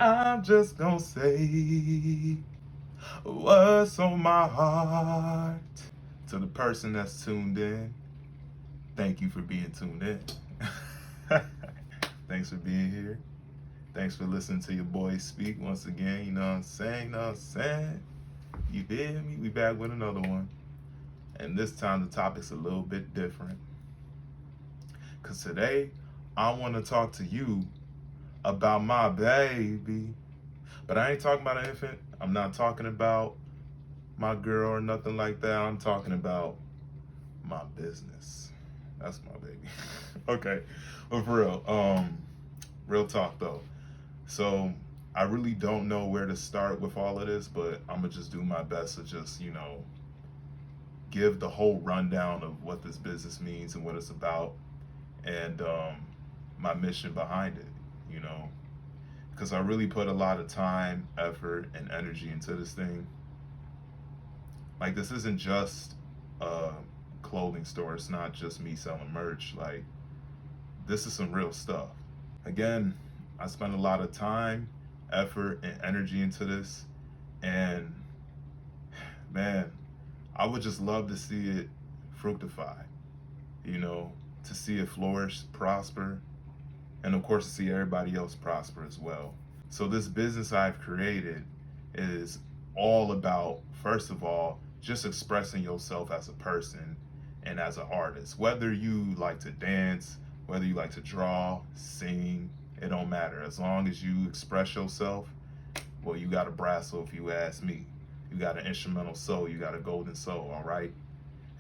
I'm just gonna say what's on my heart. To the person that's tuned in, thank you for being tuned in. Thanks for being here. Thanks for listening to your boy speak once again. You know what I'm saying? You know what I'm saying? You feel me? We back with another one. And this time the topic's a little bit different. Because today I want to talk to you about my baby. But I ain't talking about an infant. I'm not talking about my girl or nothing like that. I'm talking about my business. That's my baby. Okay. But for real, real talk though. So I really don't know where to start with all of this, but I'm gonna just do my best to just, give the whole rundown of what this business means and what it's about and my mission behind it, you know, because I really put a lot of time, effort, and energy into this thing. Like, this isn't just a clothing store, it's not just me selling merch. Like, this is some real stuff. Again, I spent a lot of time, effort, and energy into this, and man, I would just love to see it fructify, you know, to see it flourish, prosper, and of course to see everybody else prosper as well. So this business I've created is all about, first of all, just expressing yourself as a person and as an artist. Whether you like to dance, whether you like to draw, sing, it don't matter. As long as you express yourself, well, you got a Brassoul if you ask me. You got an instrumental soul, you got a golden soul, all right?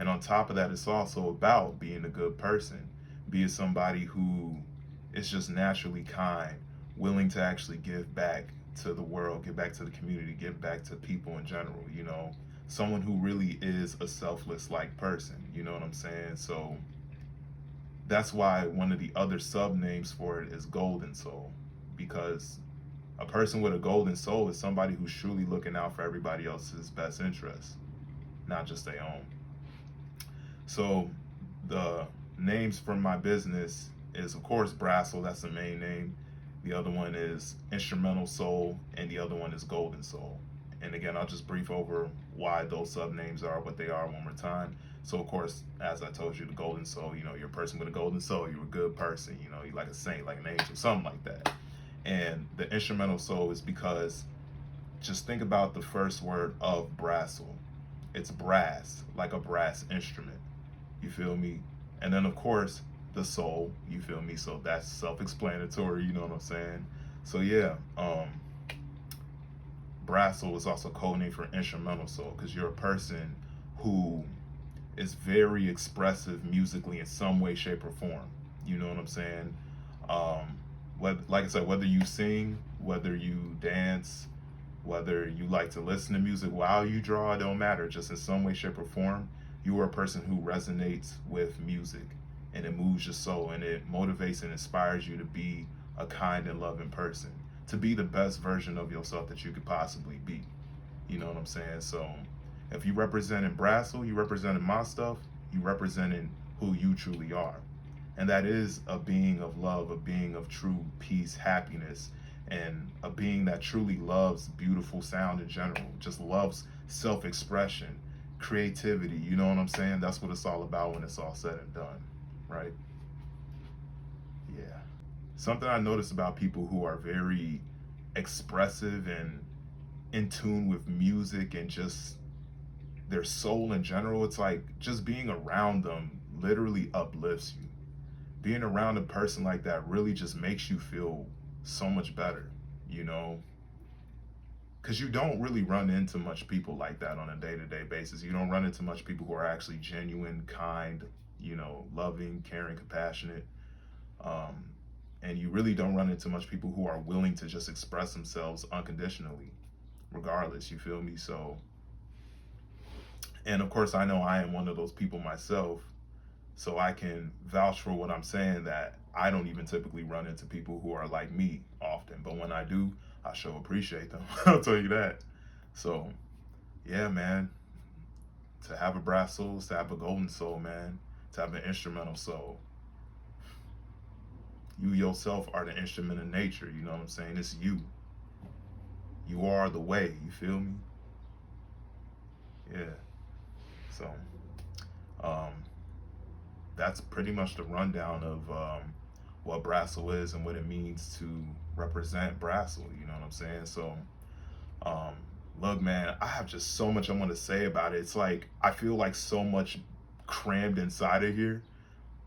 And on top of that, it's also about being a good person, being somebody who is just naturally kind, willing to actually give back to the world, give back to the community, give back to people in general, you know, someone who really is a selfless like person, you know what I'm saying? So that's why one of the other sub names for it is Golden Soul, because a person with a golden soul is somebody who's truly looking out for everybody else's best interests, not just their own. So the names for my business is, of course, Brassoul. That's the main name. The other one is Instrumental Soul, and the other one is Golden Soul. And again, I'll just brief over why those sub names are what they are one more time. So, of course, as I told you, the Golden Soul, you know, you're a person with a golden soul. You're a good person. You know, you're like a saint, like an angel, something like that. And the Instrumental Soul is because just think about the first word of Brassoul. It's brass, like a brass instrument. You feel me? And then, of course, the soul. You feel me? So that's self-explanatory. You know what I'm saying? So yeah, Brassoul is also code name for instrumental soul because you're a person who is very expressive musically in some way, shape, or form. You know what I'm saying? Like I said, whether you sing, whether you dance, whether you like to listen to music while you draw, it don't matter. Just in some way, shape, or form, you are a person who resonates with music and it moves your soul and it motivates and inspires you to be a kind and loving person, to be the best version of yourself that you could possibly be. You know what I'm saying? So if you representing Brassoul, you representing my stuff, you representing who you truly are. And that is a being of love, a being of true peace, happiness, and a being that truly loves beautiful sound in general, just loves self expression, creativity. You know what I'm saying? That's what it's all about when it's all said and done, right? Yeah. Something I notice about people who are very expressive and in tune with music and just their soul in general, it's like just being around them literally uplifts you. Being around a person like that really just makes you feel so much better, you know? Because you don't really run into much people like that on a day-to-day basis. You don't run into much people who are actually genuine, kind, you know, loving, caring, compassionate. Um, and you really don't run into much people who are willing to just express themselves unconditionally, regardless, you feel me? So, and of course, I know I am one of those people myself, so I can vouch for what I'm saying that I don't even typically run into people who are like me often. But when I do, I sure appreciate them. I'll tell you that. So, yeah, man, to have a brass soul is to have a golden soul, man, to have an instrumental soul. You yourself are the instrument of nature, you know what I'm saying? It's you. You are the way, you feel me? Yeah. So, um, that's pretty much the rundown of what Brassoul is and what it means to represent Brassoul. You know what I'm saying? So, um, look, man, I have just so much I want to say about it. It's like I feel like so much crammed inside of here.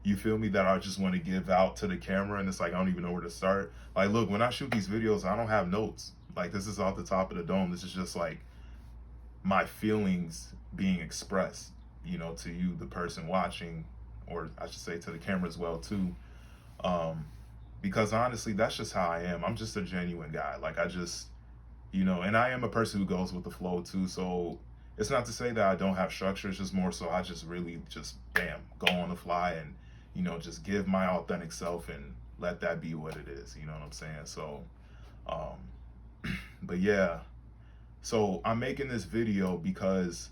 You feel me? That I just want to give out to the camera, and it's like I don't even know where to start. Like, look, when I shoot these videos, I don't have notes. Like, this is off the top of the dome. This is just like my feelings being expressed, you know, to you, the person watching, or I should say to the camera as well too. Um, because honestly, that's just how I am. I'm just a genuine guy. Like I just, you know, and I am a person who goes with the flow too. So it's not to say that I don't have structure. It's just more so I just really just bam, go on the fly and, you know, just give my authentic self and let that be what it is. You know what I'm saying? So, but yeah, so I'm making this video because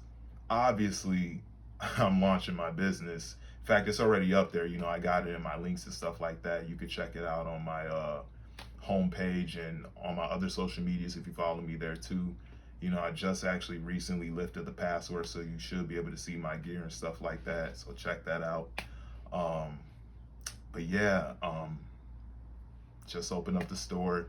obviously I'm launching my business. In fact, it's already up there. You know, I got it in my links and stuff like that. You could check it out on my homepage and on my other social medias if you follow me there too. You know, I just actually recently lifted the password, so you should be able to see my gear and stuff like that. So check that out. Um, but yeah, just open up the store,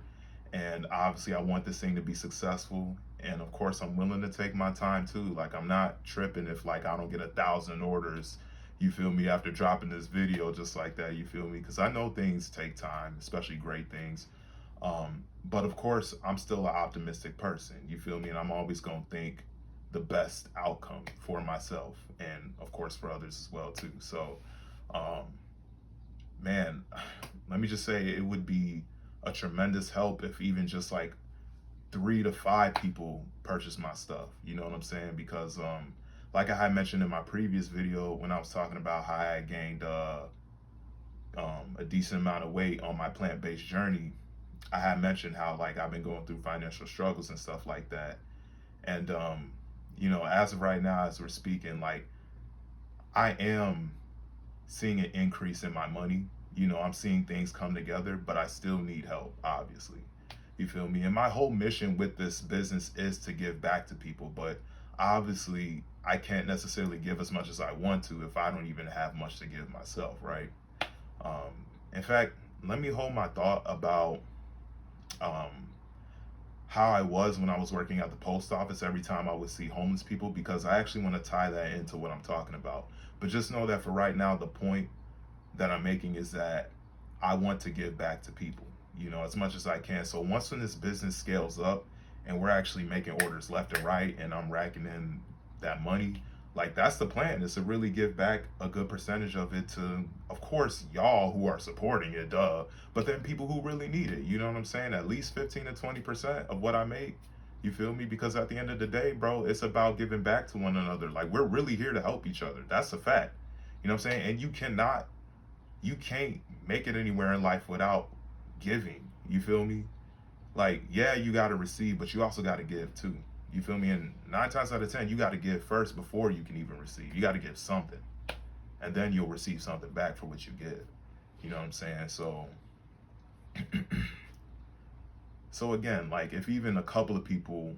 and obviously I want this thing to be successful. And of course, I'm willing to take my time too. Like I'm not tripping if like I don't get 1,000 orders. You feel me? After dropping this video just like that, you feel me? Because I know things take time, especially great things. But of course, I'm still an optimistic person. You feel me? And I'm always gonna think the best outcome for myself, and of course for others as well too. So, um, man, let me just say it would be a tremendous help if even just like 3 to 5 people purchase my stuff. You know what I'm saying? Because like I had mentioned in my previous video when I was talking about how I gained a decent amount of weight on my plant-based journey, I had mentioned how like I've been going through financial struggles and stuff like that. And you know, as of right now, as we're speaking, like I am seeing an increase in my money. You know, I'm seeing things come together, but I still need help, obviously. You feel me? And my whole mission with this business is to give back to people, but obviously I can't necessarily give as much as I want to if I don't even have much to give myself, right? In fact, let me hold my thought about um, how I was when I was working at the post office every time I would see homeless people, because I actually want to tie that into what I'm talking about. But just know that for right now, the point that I'm making is that I want to give back to people, you know, as much as I can. So once when this business scales up and we're actually making orders left and right and I'm racking in that money, like that's the plan, is to really give back a good percentage of it to, of course, y'all who are supporting it, duh, but then people who really need it. You know what I'm saying? At least 15 to 20% of what I make. You feel me? Because at the end of the day, bro, it's about giving back to one another. Like we're really here to help each other. That's a fact. You know what I'm saying? And you can't make it anywhere in life without giving. You feel me? Like, yeah, you got to receive, but you also got to give too. You feel me? And 9 times out of 10, you got to give first before you can even receive. You got to give something, and then you'll receive something back for what you give. You know what I'm saying? So, so again, like if even a couple of people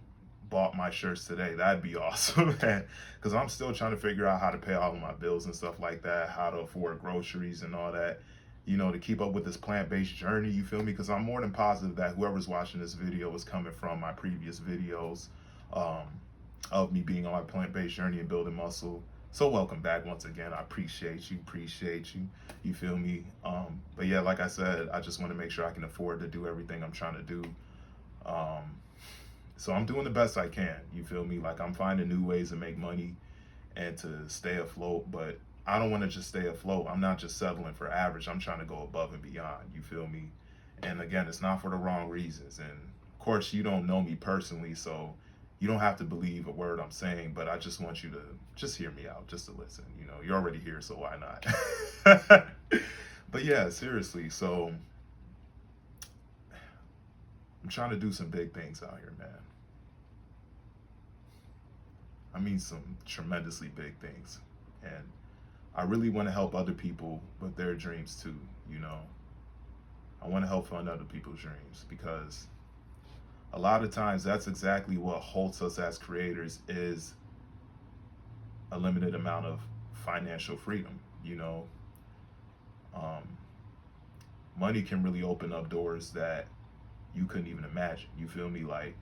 bought my shirts today, that'd be awesome, man. Because I'm still trying to figure out how to pay all of my bills and stuff like that, how to afford groceries and all that, you know, to keep up with this plant-based journey. You feel me? Because I'm more than positive that whoever's watching this video is coming from my previous videos um, of me being on my plant-based journey and building muscle. So welcome back once again. I appreciate you. You feel me? But yeah, like I said, I just want to make sure I can afford to do everything I'm trying to do. So I'm doing the best I can. You feel me? Like I'm finding new ways to make money and to stay afloat, but I don't want to just stay afloat. I'm not just settling for average. I'm trying to go above and beyond. You feel me? And again, it's not for the wrong reasons. And of course, you don't know me personally, so you don't have to believe a word I'm saying, but I just want you to just hear me out, just to listen. You know, you're already here, so why not? But yeah, seriously. So I'm trying to do some big things out here, man. I mean, some tremendously big things. And I really want to help other people with their dreams too, you know. I want to help fund other people's dreams because a lot of times that's exactly what halts us as creators, is a limited amount of financial freedom. Um, money can really open up doors that you couldn't even imagine. You feel me? Like,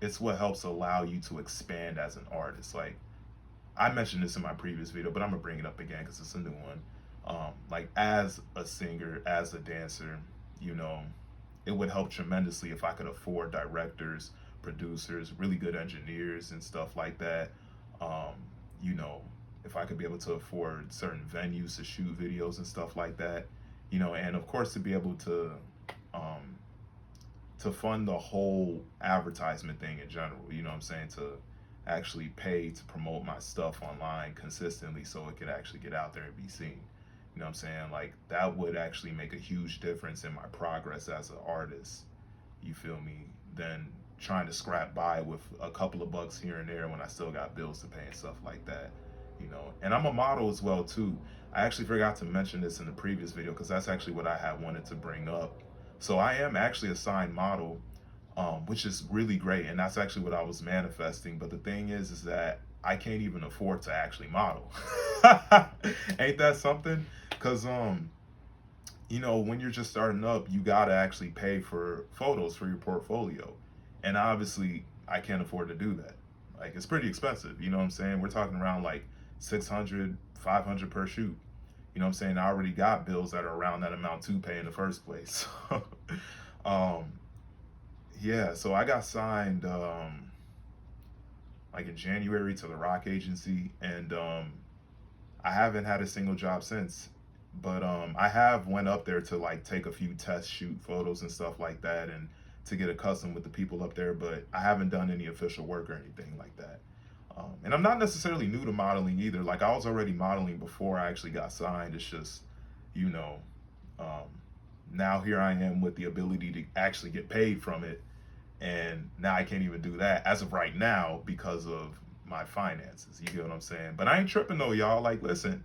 it's what helps allow you to expand as an artist. Like, I mentioned this in my previous video, but I'm gonna bring it up again because it's a new one. Like, as a singer, as a dancer, you know, it would help tremendously if I could afford directors, producers, really good engineers, and stuff like that. Um, you know, if I could be able to afford certain venues to shoot videos and stuff like that, and of course to be able um, to fund the whole advertisement thing in general. You know what I'm saying? To actually pay to promote my stuff online consistently so it could actually get out there and be seen. You know what I'm saying? Like, that would actually make a huge difference in my progress as an artist. You feel me? Than trying to scrap by with a couple of bucks here and there when I still got bills to pay and stuff like that. And I'm a model as well too. I actually forgot to mention this in the previous video because that's actually what I had wanted to bring up. So I am actually a signed model, which is really great, and that's actually what I was manifesting. But the thing is that I can't even afford to actually model. Ain't that something? Because when you're just starting up, you gotta actually pay for photos for your portfolio, and obviously I can't afford to do that. Like, it's pretty expensive. You know what I'm saying? We're talking around like 600, 500 per shoot. You know what I'm saying? I already got bills that are around that amount to pay in the first place. um, yeah, so I got signed like in January to the Rock Agency, and I haven't had a single job since. But I have went up there to like take a few test shoot photos and stuff like that, and to get accustomed with the people up there. But I haven't done any official work or anything like that. And I'm not necessarily new to modeling either. Like, I was already modeling before I actually got signed. It's just, you know, um, now here I am with the ability to actually get paid from it, and now I can't even do that as of right now because of my finances. You get what I'm saying? But I ain't tripping though, y'all. Like, listen,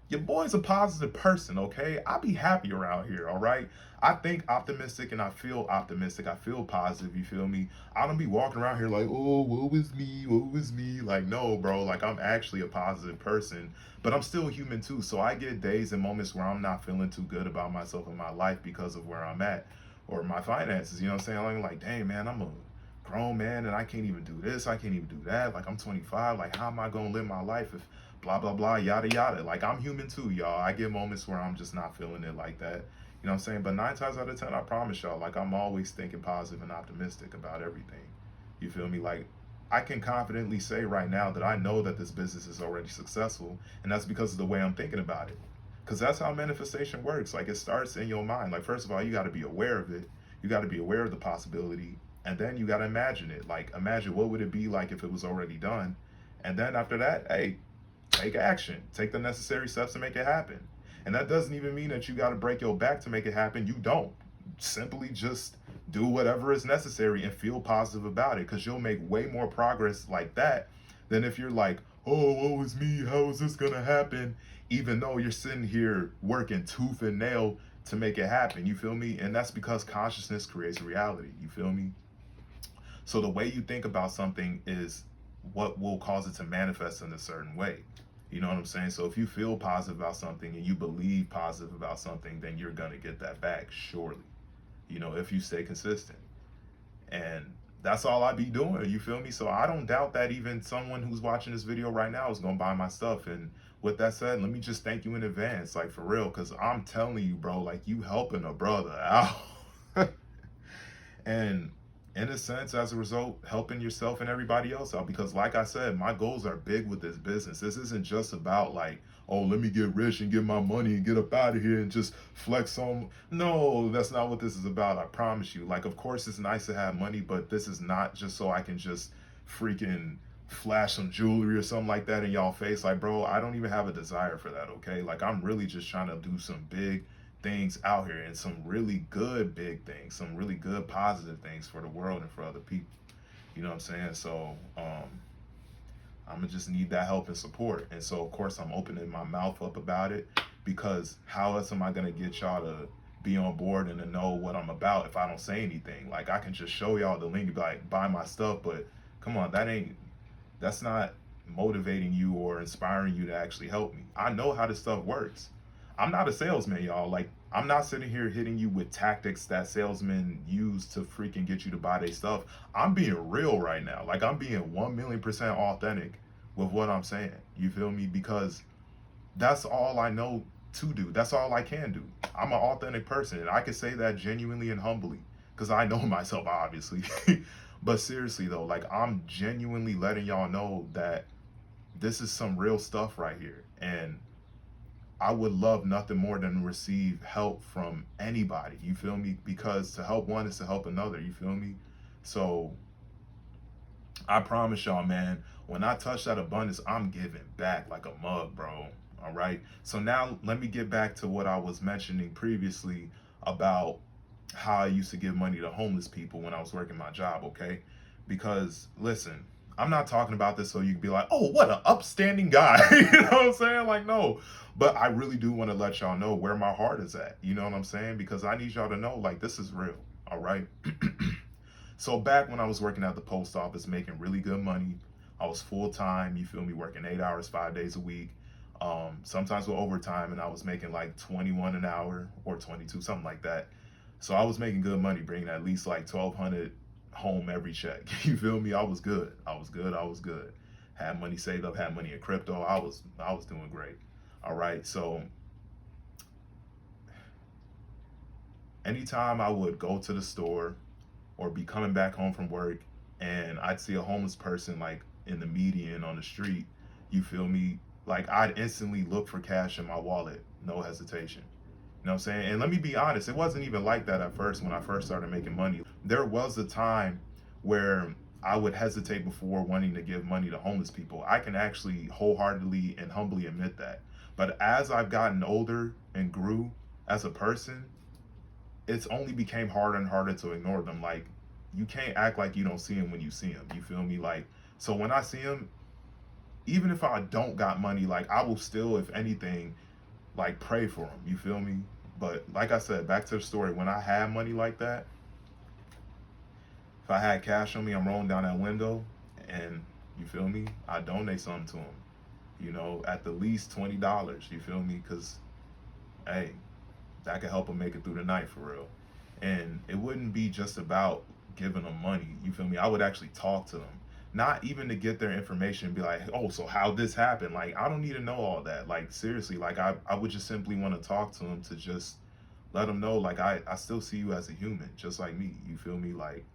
your boy's a positive person, okay? I be happy around here, all right? I think optimistic and I feel optimistic. I feel positive, you feel me? I don't be walking around here like, oh, woe is me, woe is me. Like, no, bro, like, I'm actually a positive person, but I'm still human too. So I get days and moments where I'm not feeling too good about myself and my life because of where I'm at or my finances, you know what I'm saying? I'm like, dang, man, I'm a grown man and I can't even do this, I can't even do that. Like, I'm 25, like, how am I gonna live my life if blah blah blah, yada yada? Like, I'm human too, y'all. I get moments where I'm just not feeling it like that, you know what I'm saying? But 9 times out of 10, I promise y'all, like, I'm always thinking positive and optimistic about everything. You feel me? Like, I can confidently say right now that I know that this business is already successful, and that's because of the way I'm thinking about it. Because that's how manifestation works. Like, it starts in your mind. Like, first of all, you got to be aware of it. You got to be aware of the possibility, and then you got to imagine it. Like, imagine what would it be like if it was already done, and then after that, hey, take action. Take the necessary steps to make it happen. And that doesn't even mean that you got to break your back to make it happen. You don't. Simply just do whatever is necessary and feel positive about it, because you'll make way more progress like that than if you're like, oh, woe is me, how is this gonna happen? Even though you're sitting here working tooth and nail to make it happen, you feel me? And that's because consciousness creates reality, you feel me? So the way you think about something is what will cause it to manifest in a certain way. You know what I'm saying? So if you feel positive about something and you believe positive about something, then you're gonna get that back, surely. If you stay consistent. And that's all I be doing, you feel me? So I don't doubt that even someone who's watching this video right now is gonna buy my stuff. And with that said, let me just thank you in advance, like, for real, because I'm telling you, bro, like, you helping a brother out. And in a sense, as a result, helping yourself and everybody else out. Because like I said, my goals are big with this business. This isn't just about like, oh, let me get rich and get my money and get up out of here and just flex on. No, that's not what this is about. I promise you. Like, of course it's nice to have money, but this is not just so I can just freaking flash some jewelry or something like that in y'all face. Like, bro, I don't even have a desire for that, okay? Like, I'm really just trying to do some big things out here, and some really good big things, some really good positive things for the world and for other people. You know what I'm saying? So I'm gonna just need that help and support. And so of course I'm opening my mouth up about it, because how else am I gonna get y'all to be on board and to know what I'm about if I don't say anything. Like I can just show y'all the link and be like, buy my stuff, but come on, that's not motivating you or inspiring you to actually help me. I know how this stuff works. I'm not a salesman, y'all. Like I'm not sitting here hitting you with tactics that salesmen use to freaking get you to buy their stuff. I'm being real right now. Like I'm being 1,000,000% authentic with what I'm saying. You feel me? Because that's all I know to do. That's all I can do. I'm an authentic person, and I can say that genuinely and humbly because I know myself, obviously. But seriously, though, like I'm genuinely letting y'all know that this is some real stuff right here. And I would love nothing more than receive help from anybody. You feel me? Because to help one is to help another. You feel me? So I promise y'all, man, when I touch that abundance, I'm giving back like a mug, bro. All right. So now let me get back to what I was mentioning previously about how I used to give money to homeless people when I was working my job, okay? Because listen, I'm not talking about this so you can be like, oh, what an upstanding guy. You know what I'm saying? Like, no. But I really do want to let y'all know where my heart is at. You know what I'm saying? Because I need y'all to know, like, this is real. All right. So back when I was working at the post office making really good money, I was full time, you feel me, working 8 hours, 5 days a week. Sometimes with overtime, and I was making like 21 an hour or 22, something like that. So I was making good money, bringing at least like 1,200 home every check. You feel me? I was good. I was good. I was good. Had money saved up, had money in crypto. I was doing great. All right. So anytime I would go to the store or be coming back home from work and I'd see a homeless person like in the median on the street, you feel me? Like I'd instantly look for cash in my wallet, no hesitation. You know what I'm saying? And let me be honest, it wasn't even like that at first when I first started making money. There was a time where I would hesitate before wanting to give money to homeless people. I can actually wholeheartedly and humbly admit that. But as I've gotten older and grew as a person, it's only became harder and harder to ignore them. Like you can't act like you don't see them when you see them. You feel me? Like so when I see them, even if I don't got money, like I will still, if anything, like pray for them. You feel me? But like I said, back to the story. When I had money like that, if I had cash on me, I'm rolling down that window, and you feel me? I donate something to them. You know, at the least $20. You feel me? Because hey, that could help them make it through the night for real. And it wouldn't be just about giving them money. You feel me? I would actually talk to them. Not even to get their information and be like, oh, so how this happened? Like, I don't need to know all that. Like, seriously, like, I would just simply want to talk to them to just let them know, like, I still see you as a human, just like me. You feel me? Like,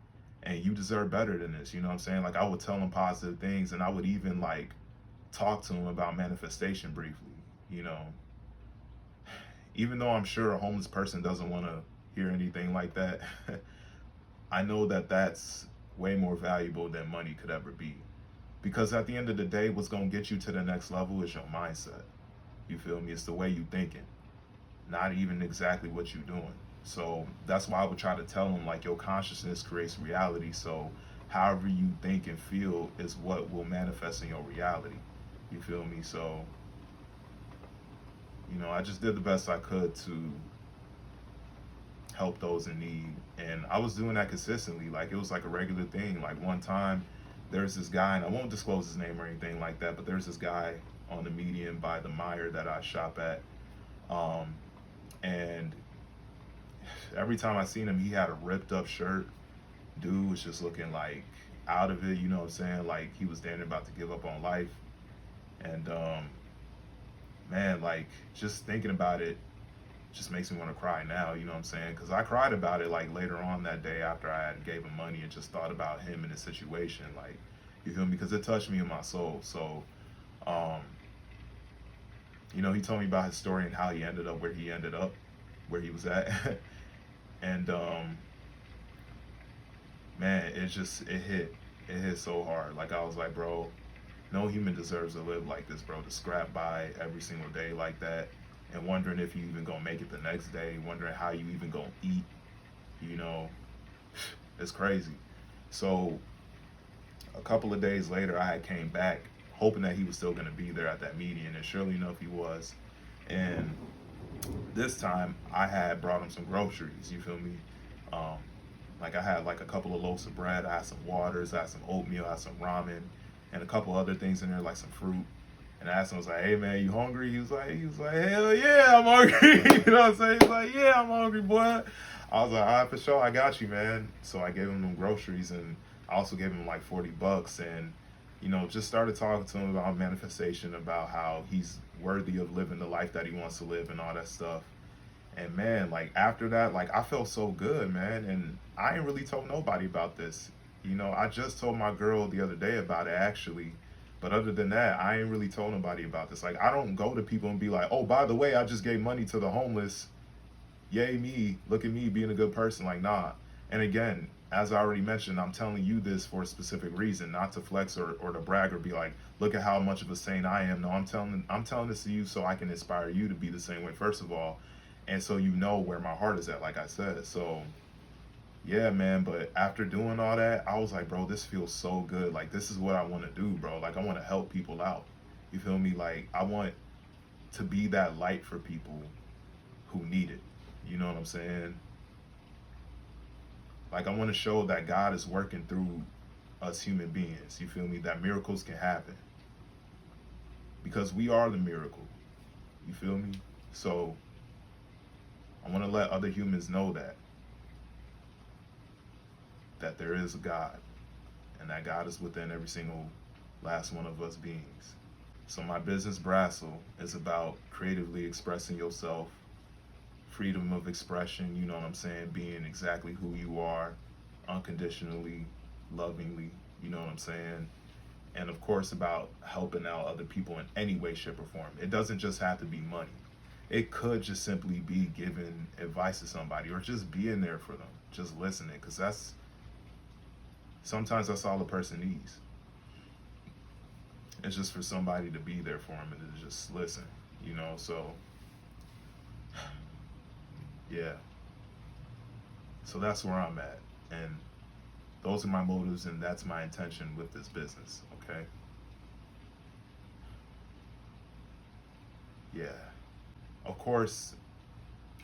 and you deserve better than this. You know what I'm saying? Like, I would tell them positive things, and I would even, like, talk to them about manifestation briefly, you know? Even though I'm sure a homeless person doesn't want to hear anything like that, I know that that's way more valuable than money could ever be. Because at the end of the day, what's going to get you to the next level is your mindset. You feel me? It's the way you thinking, not even exactly what you're doing. So that's why I would try to tell them, like, your consciousness creates reality. So however you think and feel is what will manifest in your reality. You feel me? So, you know, I just did the best I could to help those in need, and I was doing that consistently. Like it was like a regular thing. Like one time there's this guy, and I won't disclose his name or anything like that, but there's this guy on the median by the Meijer that I shop at, and every time I seen him, he had a ripped up shirt. Dude was just looking like out of it, you know what I'm saying? Like he was damn about to give up on life. And man, like just thinking about it just makes me want to cry now, you know what I'm saying? Because I cried about it like later on that day after I had gave him money and just thought about him and his situation, like, you feel me? Because it touched me in my soul. So, you know, he told me about his story and how he ended up where he was at. And man, it hit so hard. Like I was like, bro, no human deserves to live like this, bro, to scrap by every single day like that, and wondering if you even gonna make it the next day, wondering how you even gonna eat, you know. It's crazy. So a couple of days later, I had came back hoping that he was still gonna be there at that meeting, and surely enough he was. And This time I had brought him some groceries. You feel me? Um, like I had like a couple of loaves of bread. I had some waters. I had some oatmeal. I had some ramen, and a couple other things in there like some fruit. And I asked him, I was like, "Hey man, you hungry?" He was like, "Hell yeah, I'm hungry." You know what I'm saying? He's like, "Yeah, I'm hungry, boy." I was like, "All right, for sure, I got you, man." So I gave him them groceries, and I also gave him like $40, and just started talking to him about manifestation, about how he's worthy of living the life that he wants to live, and all that stuff. And man, like after that, like I felt so good, man. And I ain't really told nobody about this. I just told my girl the other day about it actually. But other than that, I ain't really told nobody about this. Like I don't go to people and be like, "Oh, by the way, I just gave money to the homeless. Yay me. Look at me being a good person." Like, nah. And again, as I already mentioned, I'm telling you this for a specific reason, not to flex or to brag or be like, "Look at how much of a saint I am." No, I'm telling this to you so I can inspire you to be the same way first of all, and so you know where my heart is at, like I said. So yeah, man. But after doing all that, I was like, bro, this feels so good. Like this is what I want to do, bro. Like I want to help people out. You feel me? Like I want to be that light for people who need it. You know what I'm saying? Like I want to show that God is working through us human beings. You feel me? That miracles can happen because we are the miracle. You feel me? So I want to let other humans know that there is a God, and that God is within every single last one of us beings. So my business Brassoul is about creatively expressing yourself, freedom of expression, you know what I'm saying, being exactly who you are, unconditionally, lovingly, you know what I'm saying? And of course about helping out other people in any way, shape, or form. It doesn't just have to be money. It could just simply be giving advice to somebody or just being there for them, just listening, because sometimes that's all a person needs. It's just for somebody to be there for them and to just listen. So yeah. So that's where I'm at. And those are my motives and that's my intention with this business, okay? Yeah. Of course,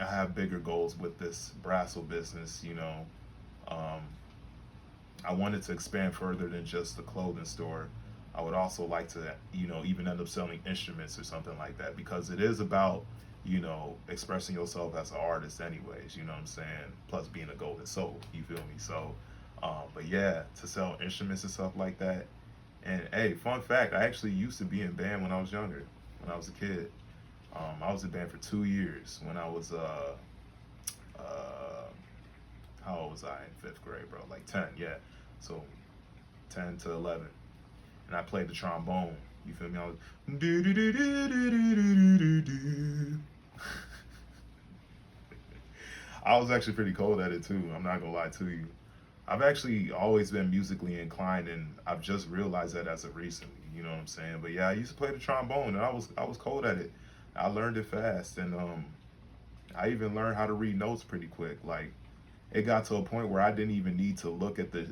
I have bigger goals with this Brassoul business. Um, I wanted to expand further than just the clothing store. I would also like to, even end up selling instruments or something like that because it is about, expressing yourself as an artist, anyways. You know what I'm saying? Plus being a golden soul. You feel me? So, but yeah, to sell instruments and stuff like that. And hey, fun fact: I actually used to be in band when I was younger, when I was a kid. I was in band for 2 years when I was uh, how old was I in fifth grade, bro? Like 10, yeah. So 10 to 11. And I played the trombone. You feel me? I was do do do do do do do do. I was actually pretty cold at it too. I'm not gonna lie to you. I've actually always been musically inclined, and I've just realized that as of recently. You know what I'm saying? But yeah, I used to play the trombone, and I was cold at it. I learned it fast, and I even learned how to read notes pretty quick. Like it got to a point where I didn't even need to look at the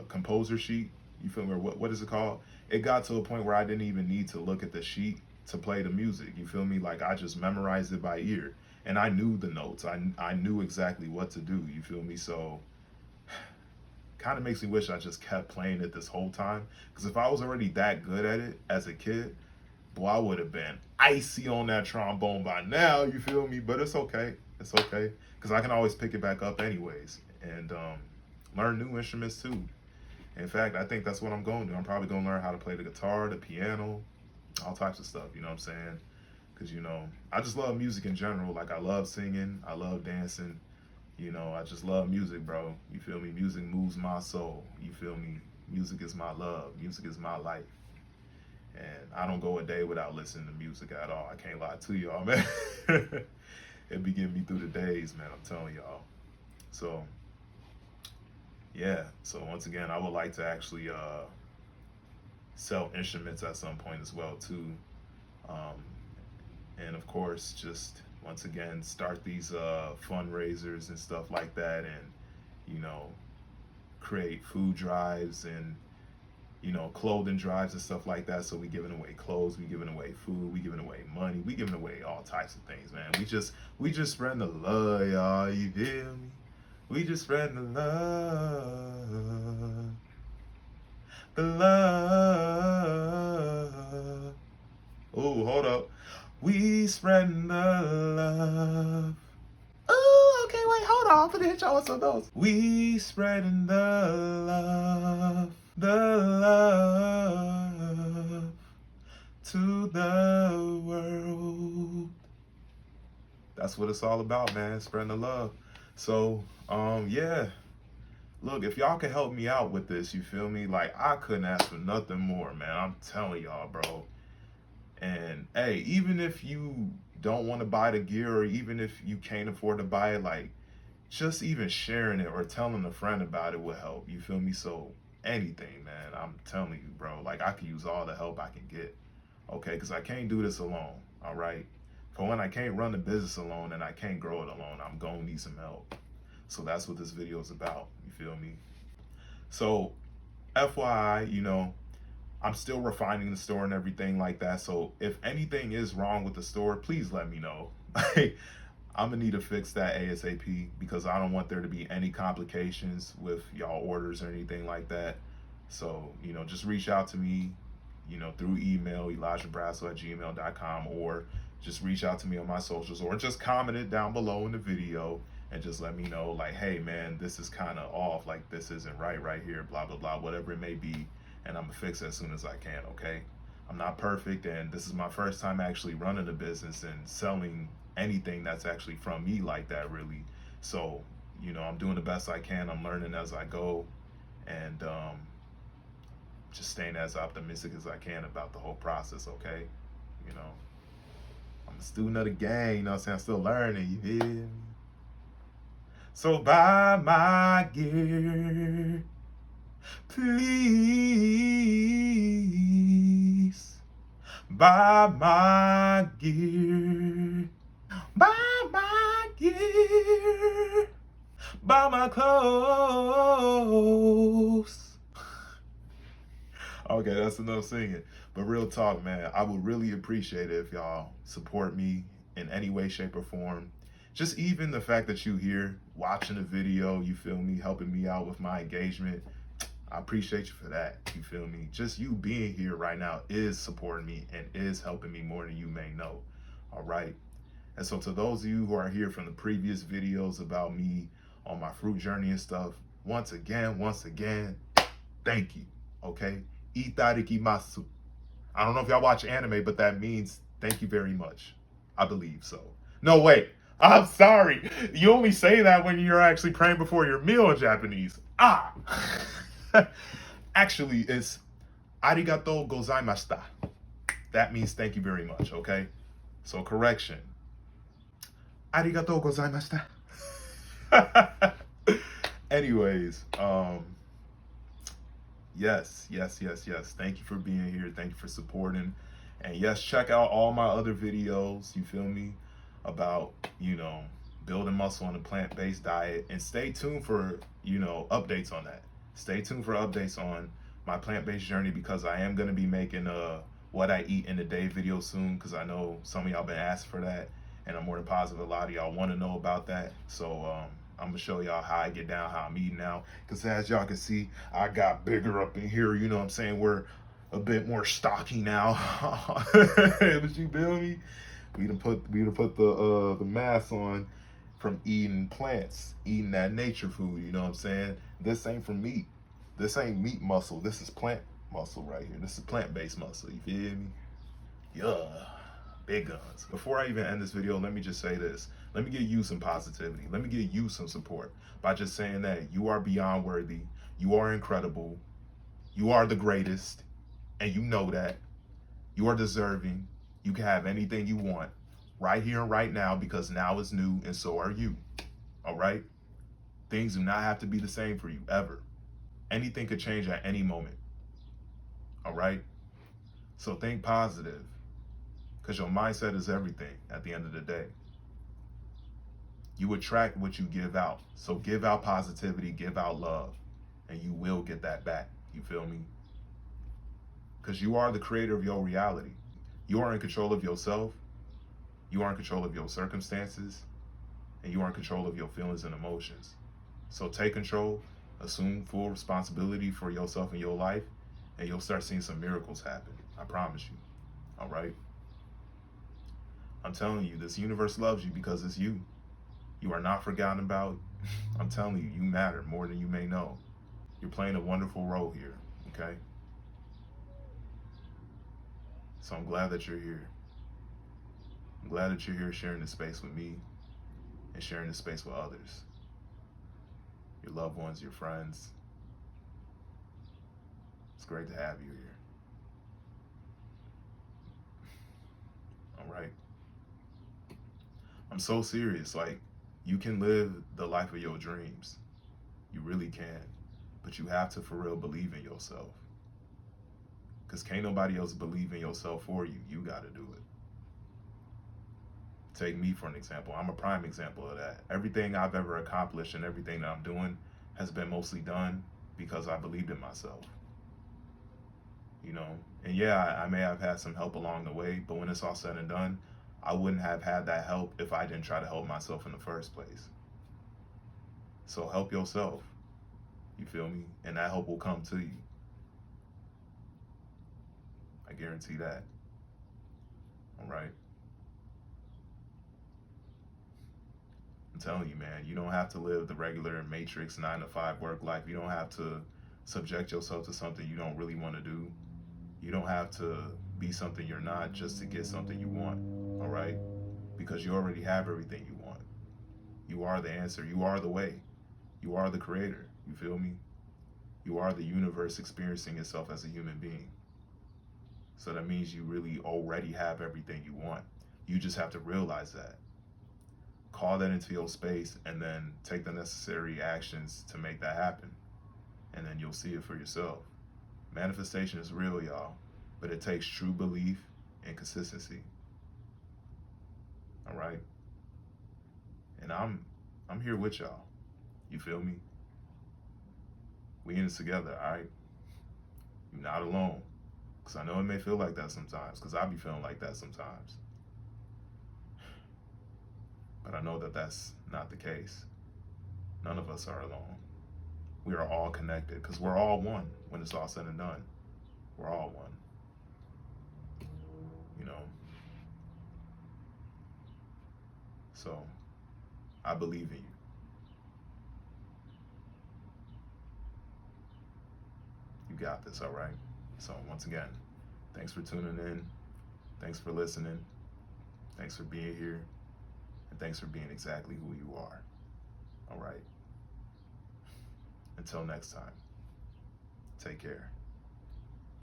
composer sheet. You feel me? Or what is it called? It got to a point where I didn't even need to look at the sheet to play the music. You feel me? Like I just memorized it by ear, and I knew the notes. I knew exactly what to do. You feel me? So kind of makes me wish I just kept playing it this whole time. Because if I was already that good at it as a kid, boy, I would have been icy on that trombone by now. You feel me? But it's okay. It's okay because I can always pick it back up anyways and learn new instruments too. In fact, I think that's what I'm going to do. I'm probably going to learn how to play the guitar, the piano, all types of stuff. You know what I'm saying? Because I just love music in general. Like I love singing, I love dancing. I just love music, bro. You feel me? Music moves my soul. You feel me? Music is my love. Music is my life. And I don't go a day without listening to music at all. I can't lie to y'all, man. It be getting me through the days, man. I'm telling y'all. So, yeah. So once again, I would like to actually sell instruments at some point as well too. Um, and of course, just once again start these fundraisers and stuff like that, and you know create food drives and clothing drives and stuff like that. So we giving away clothes, we giving away food, we giving away money, we giving away all types of things, man. We just spreading the love, y'all. You feel me? We just spreading the love. Oh, hold up. We spreading the love. Oh, okay, wait, hold on. I'm gonna hit y'all with some of those. We spreading the love to the world. That's what it's all about, man. Spreading the love. So, yeah. Look, if y'all can help me out with this, you feel me? Like, I couldn't ask for nothing more, man. I'm telling y'all, bro. And hey, even if you don't want to buy the gear, or even if you can't afford to buy it, like, just even sharing it or telling a friend about it will help. You feel me? So anything, man, I'm telling you, bro. Like, I can use all the help I can get. Okay, because I can't do this alone. All right. For one, I can't run the business alone, and I can't grow it alone. I'm gonna need some help. So that's what this video is about. You feel me? So, FYI, I'm still refining the store and everything like that. So if anything is wrong with the store, please let me know. I'm gonna need to fix that ASAP, because I don't want there to be any complications with y'all orders or anything like that. So, just reach out to me, through email, elijahbrassoul@gmail.com, or just reach out to me on my socials, or just comment it down below in the video and just let me know, like, hey man, this is kind of off, like this isn't right here, blah blah blah, whatever it may be, and I'm gonna fix it as soon as I can. Okay, I'm not perfect, and this is my first time actually running a business and selling anything that's actually from me like that, really. So, I'm doing the best I can. I'm learning as I go, and just staying as optimistic as I can about the whole process. Okay, I'm a student of the game. I'm saying? I'm still learning. You feel me? So buy my gear, please. Buy my gear. Buy my gear. Buy my clothes. Okay, that's enough singing. But real talk, man, I would really appreciate it if y'all support me in any way, shape, or form. Just even the fact that you here watching the video, you feel me, helping me out with my engagement. I appreciate you for that. You feel me? Just you being here right now is supporting me and is helping me more than you may know. All right. And so to those of you who are here from the previous videos about me on my fruit journey and stuff, once again, thank you. Okay. Itadakimasu. I don't know if y'all watch anime, but that means thank you very much. I believe so. No, wait. I'm sorry. You only say that when you're actually praying before your meal in Japanese. Actually, it's arigatou gozaimashita. That means thank you very much, okay? So correction. Arigatou gozaimashita. Anyways, yes. Thank you for being here. Thank you for supporting. And yes, check out all my other videos, you feel me, about, building muscle on a plant-based diet. And stay tuned for, updates on that. Stay tuned for updates on my plant-based journey, because I am going to be making a what I eat in a day video soon, because I know some of y'all been asking for that, and I'm more than positive a lot of y'all want to know about that. So I'm gonna show y'all how I get down, how I'm eating now, because as y'all can see, I got bigger up in here. You know what I'm saying? We're a bit more stocky now. But you feel me? We done put the mass on from eating plants, eating that nature food. You know what I'm saying? This ain't from meat. This ain't meat muscle. This is plant muscle right here. This is plant-based muscle. You feel me? Yeah. Big guns. Before I even end this video, let me just say this. Let me give you some positivity. Let me give you some support by just saying that you are beyond worthy. You are incredible. You are the greatest. And you know that. You are deserving. You can have anything you want right here and right now, because now is new and so are you. All right? Things do not have to be the same for you, ever. Anything could change at any moment. All right? So think positive, because your mindset is everything at the end of the day. You attract what you give out. So give out positivity, give out love, and you will get that back. You feel me? because you are the creator of your reality. You are in control of yourself. You are in control of your circumstances, and you are in control of your feelings and emotions. So take control, assume full responsibility for yourself and your life, and you'll start seeing some miracles happen. I promise you. All right? I'm telling you, this universe loves you because it's you. You are not forgotten about. I'm telling you, you matter more than you may know. You're playing a wonderful role here, okay? So I'm glad that you're here. I'm glad that you're here sharing this space with me and sharing this space with others. Your loved ones, your friends. It's great to have you here. All right. I'm so serious. Like, you can live the life of your dreams. You really can. But you have to, for real, believe in yourself. Because can't nobody else believe in yourself for you. You got to do it. Take me for an example. I'm a prime example of that. Everything I've ever accomplished and everything that I'm doing has been mostly done because I believed in myself. You know? And yeah, I may have had some help along the way, but when it's all said and done, I wouldn't have had that help if I didn't try to help myself in the first place. So help yourself. You feel me? And that help will come to you. I guarantee that. All right? I'm telling you, man, you don't have to live the regular matrix 9 to 5 work life. You don't have to subject yourself to something you don't really want to do. You don't have to be something you're not just to get something you want, all right? Because you already have everything you want. You are the answer. You are the way. You are the creator. You feel me? You are the universe experiencing itself as a human being. So that means you really already have everything you want. You just have to realize that. Call that into your space and then take the necessary actions to make that happen. And then you'll see it for yourself. Manifestation is real, y'all, but it takes true belief and consistency. All right? And I'm here with y'all. You feel me? We in this together, all right? You're not alone. Because I know it may feel like that sometimes, because I be feeling like that sometimes. But I know that that's not the case. None of us are alone. We are all connected, because we're all one when it's all said and done. We're all one. You know? So, I believe in you. You got this, all right? So, once again, thanks for tuning in. Thanks for listening. Thanks for being here. And thanks for being exactly who you are. All right? Until next time, take care.